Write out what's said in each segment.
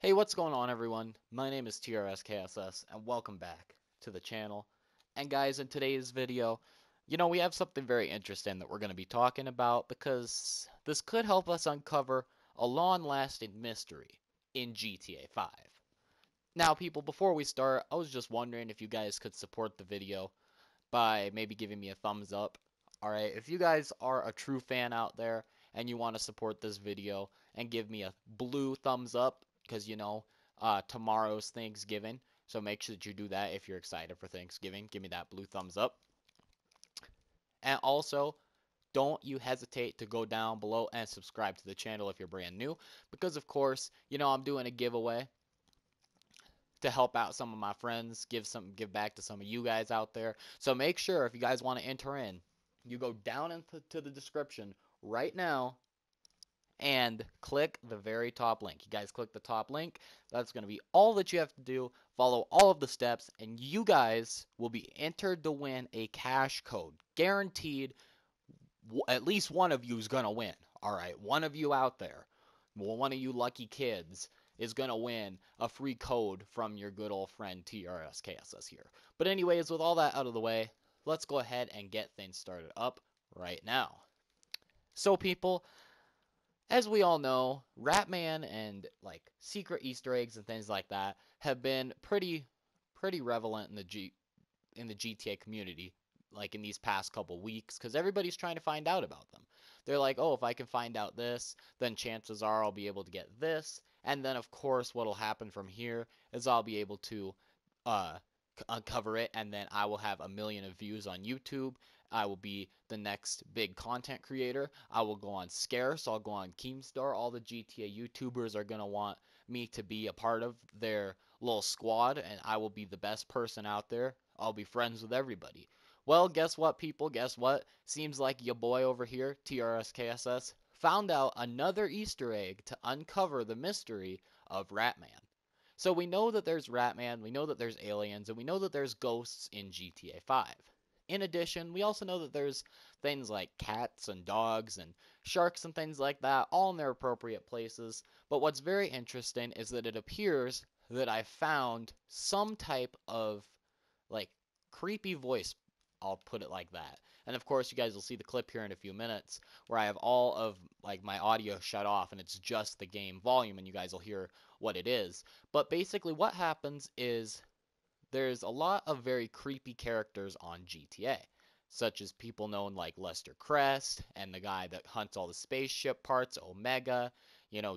Hey, what's going on everyone? My name is Trskss and welcome back to the channel. And guys, in today's video, we have something very interesting that we're going to be talking about because this could help us uncover a long-lasting mystery in GTA 5. Now, people, before we start, I was just wondering if you guys could support the video by maybe giving me a thumbs up. Alright, if you guys are a true fan out there and you want to support this video and give me a blue thumbs up, because tomorrow's Thanksgiving, so make sure that you do that if you're excited for Thanksgiving. Give me that blue thumbs up. And also, don't you hesitate to go down below and subscribe to the channel if you're brand new, because of course, I'm doing a giveaway to help out some of my friends, give back to some of you guys out there. So make sure if you guys want to enter in, you go down into the description right now and click the very top link. You guys click the top link. That's going to be all that you have to do. Follow all of the steps and you guys will be entered to win a cash code. Guaranteed at least one of you is going to win. All right, one of you out there, one of you lucky kids is going to win a free code from your good old friend TRSKSS here. But anyways, with all that out of the way, let's go ahead and get things started up right now. So people, as we all know, Ratman and like secret Easter eggs and things like that have been pretty relevant in the GTA community, like in these past couple weeks, because everybody's trying to find out about them. They're like, oh, if I can find out this, then chances are I'll be able to get this. And then, of course, what'll happen from here is I'll be able to uh, uncover it, and then I will have a million of views on YouTube. I will be the next big content creator. I will go on Scarce. I'll go on Keemstar. All the GTA YouTubers are going to want me to be a part of their little squad, and I will be the best person out there. I'll be friends with everybody. Well, guess what, people? Guess what? Seems like your boy over here, TRSKSS, found out another Easter egg to uncover the mystery of Ratman. So we know that there's Ratman, we know that there's aliens, and we know that there's ghosts in GTA 5. In addition, we also know that there's things like cats and dogs and sharks and things like that, all in their appropriate places. But what's very interesting is that it appears that I found some type of like creepy voice. I'll put it like that. And of course, you guys will see the clip here in a few minutes where I have all of like my audio shut off and it's just the game volume and you guys will hear what it is. But basically what happens is there's a lot of very creepy characters on GTA, such as people known like Lester Crest and the guy that hunts all the spaceship parts, Omega.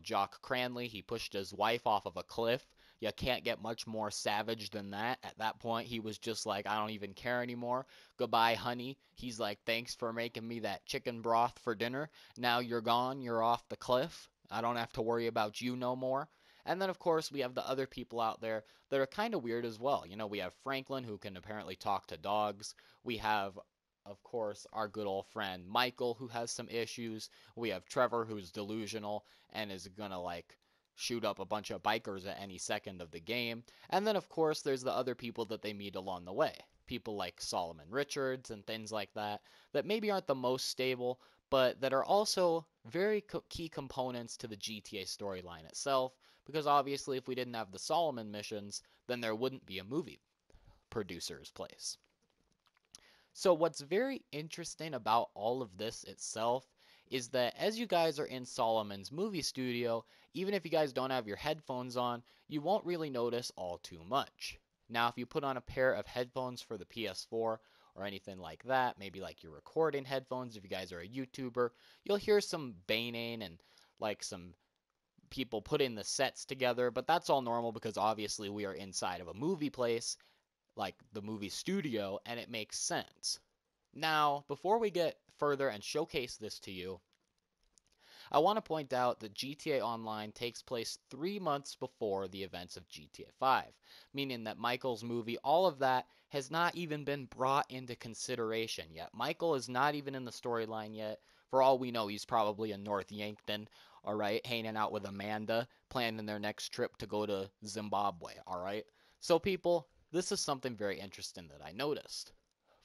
Jock Cranley, he pushed his wife off of a cliff. You can't get much more savage than that. At that point, he was just like, I don't even care anymore. Goodbye, honey. He's like, thanks for making me that chicken broth for dinner. Now you're gone. You're off the cliff. I don't have to worry about you no more. And then, of course, we have the other people out there that are kind of weird as well. We have Franklin, who can apparently talk to dogs. We have, of course, our good old friend Michael, who has some issues. We have Trevor, who's delusional and is gonna, like, shoot up a bunch of bikers at any second of the game. And then, of course, there's the other people that they meet along the way. People like Solomon Richards and things like that, that maybe aren't the most stable, but that are also very key components to the GTA storyline itself, because obviously if we didn't have the Solomon missions, then there wouldn't be a movie producer's place. So what's very interesting about all of this itself is that as you guys are in Solomon's movie studio, even if you guys don't have your headphones on, you won't really notice all too much. Now, if you put on a pair of headphones for the PS4 or anything like that, maybe like your recording headphones if you guys are a YouTuber, you'll hear some baning and like some people putting the sets together, but that's all normal because obviously we are inside of a movie place, like the movie studio, and it makes sense. Now, before we get further and showcase this to you, I want to point out that GTA Online takes place 3 months before the events of GTA 5, meaning that Michael's movie, all of that, has not even been brought into consideration yet. Michael is not even in the storyline yet. For all we know, he's probably in North Yankton, alright, hanging out with Amanda, planning their next trip to go to Zimbabwe, alright? So, people, this is something very interesting that I noticed.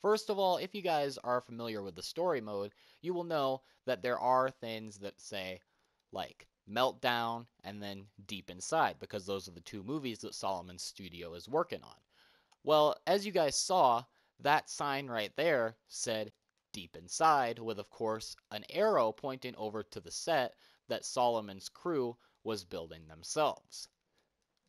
First of all, if you guys are familiar with the story mode, you will know that there are things that say, like, Meltdown, and then Deep Inside, because those are the two movies that Solomon's studio is working on. Well, as you guys saw, that sign right there said Deep Inside, with, of course, an arrow pointing over to the set that Solomon's crew was building themselves.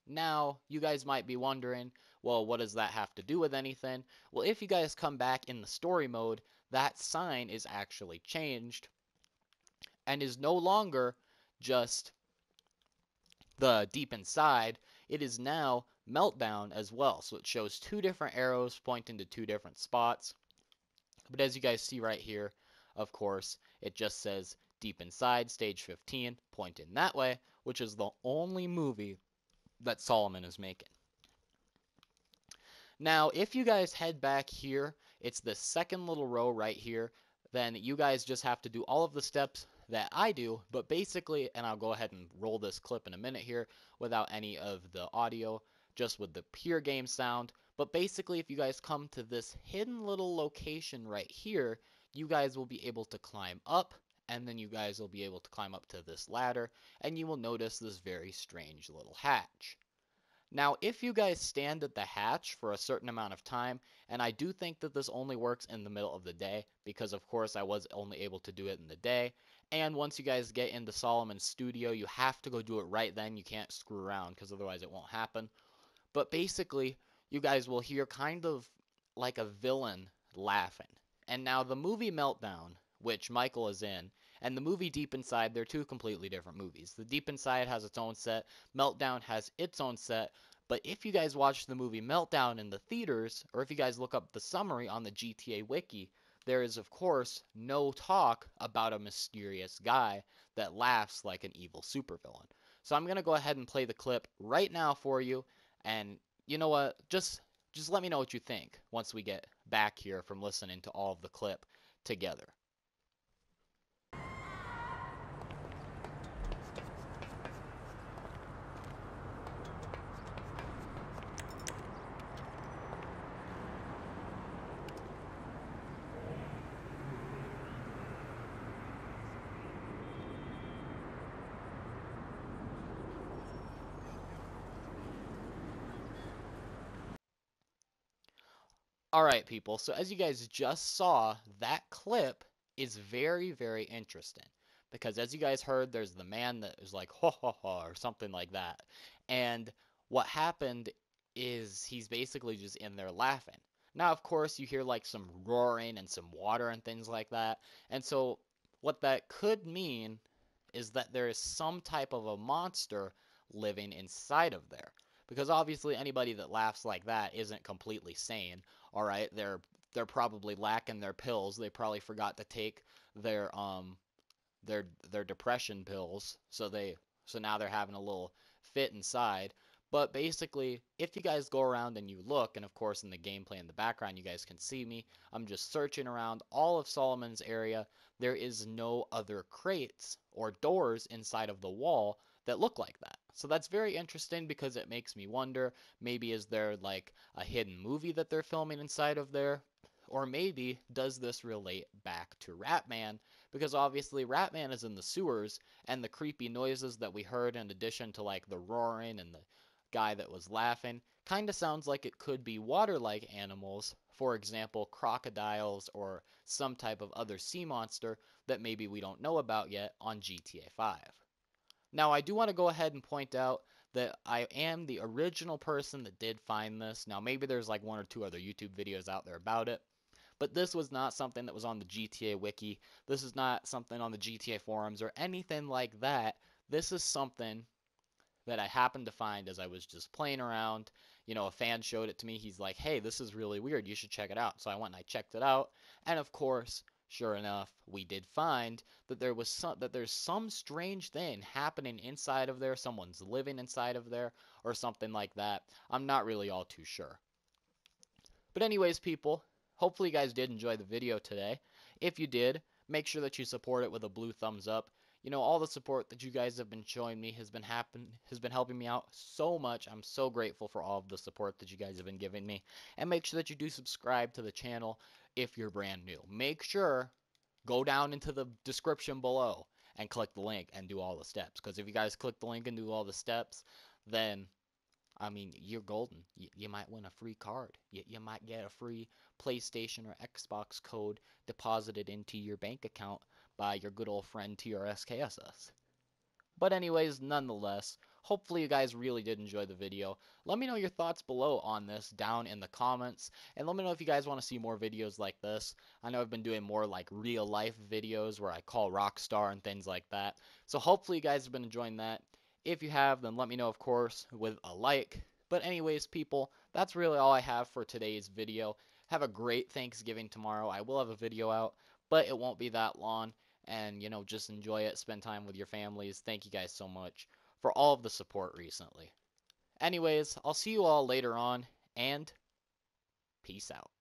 Now, you guys might be wondering, well, what does that have to do with anything? Well, if you guys come back in the story mode, that sign is actually changed and is no longer just the Deep Inside. It is now Meltdown as well. So it shows two different arrows pointing to two different spots. But as you guys see right here, of course, it just says Deep Inside, Stage 15, pointing that way, which is the only movie that Solomon is making. Now, if you guys head back here, it's the second little row right here. Then you guys just have to do all of the steps that I do, but basically, and I'll go ahead and roll this clip in a minute here without any of the audio, just with the pure game sound. But basically, if you guys come to this hidden little location right here, you guys will be able to climb up, and then you guys will be able to climb up to this ladder, and you will notice this very strange little hatch. Now, if you guys stand at the hatch for a certain amount of time, and I do think that this only works in the middle of the day, because of course I was only able to do it in the day, and once you guys get into Solomon's studio, you have to go do it right then. You can't screw around, because otherwise it won't happen. But basically, you guys will hear kind of like a villain laughing. And now the movie Meltdown, which Michael is in, and the movie Deep Inside, they're two completely different movies. The Deep Inside has its own set, Meltdown has its own set, but if you guys watch the movie Meltdown in the theaters, or if you guys look up the summary on the GTA Wiki, there is, of course, no talk about a mysterious guy that laughs like an evil supervillain. So I'm going to go ahead and play the clip right now for you, and you know what? Just let me know what you think once we get back here from listening to all of the clip together. Alright, people, so as you guys just saw, that clip is very, very interesting. Because as you guys heard, there's the man that is like, ho ho ho, or something like that. And what happened is he's basically just in there laughing. Now, of course, you hear like some roaring and some water and things like that. And so, what that could mean is that there is some type of a monster living inside of there. Because obviously anybody that laughs like that isn't completely sane. All right, they're probably lacking their pills. They probably forgot to take their their depression pills. So now they're having a little fit inside. But basically, if you guys go around and you look, and of course in the gameplay in the background you guys can see me, I'm just searching around all of Solomon's area. There is no other crates or doors inside of the wall that look like that. So that's very interesting because it makes me wonder, maybe is there like a hidden movie that they're filming inside of there? Or maybe does this relate back to Ratman? Because obviously Ratman is in the sewers, and the creepy noises that we heard in addition to like the roaring and the guy that was laughing kind of sounds like it could be water-like animals, for example crocodiles or some type of other sea monster that maybe we don't know about yet on GTA 5. Now, I do want to go ahead and point out that I am the original person that did find this. Now, maybe there's like one or two other YouTube videos out there about it, but this was not something that was on the GTA Wiki. This is not something on the GTA forums or anything like that. This is something that I happened to find as I was just playing around. You know, a fan showed it to me. He's like, hey, this is really weird. You should check it out. So I went and I checked it out. And of course, sure enough, we did find that there's some strange thing happening inside of there. Someone's living inside of there or something like that. I'm not really all too sure. But anyways, people, hopefully you guys did enjoy the video today. If you did, make sure that you support it with a blue thumbs up. You know, all the support that you guys have been showing me has been helping me out so much. I'm so grateful for all of the support that you guys have been giving me. And make sure that you do subscribe to the channel if you're brand new. Make sure, go down into the description below and click the link and do all the steps. Because if you guys click the link and do all the steps, then I mean, you're golden. You might win a free card. You might get a free PlayStation or Xbox code deposited into your bank account by your good old friend Trskss. But anyways, nonetheless, hopefully you guys really did enjoy the video. Let me know your thoughts below on this down in the comments. And let me know if you guys want to see more videos like this. I know I've been doing more like real life videos where I call Rockstar and things like that. So hopefully you guys have been enjoying that. If you have, then let me know, of course, with a like. But anyways, people, that's really all I have for today's video. Have a great Thanksgiving tomorrow. I will have a video out, but it won't be that long. And, just enjoy it, spend time with your families. Thank you guys so much for all of the support recently. Anyways, I'll see you all later on, and peace out.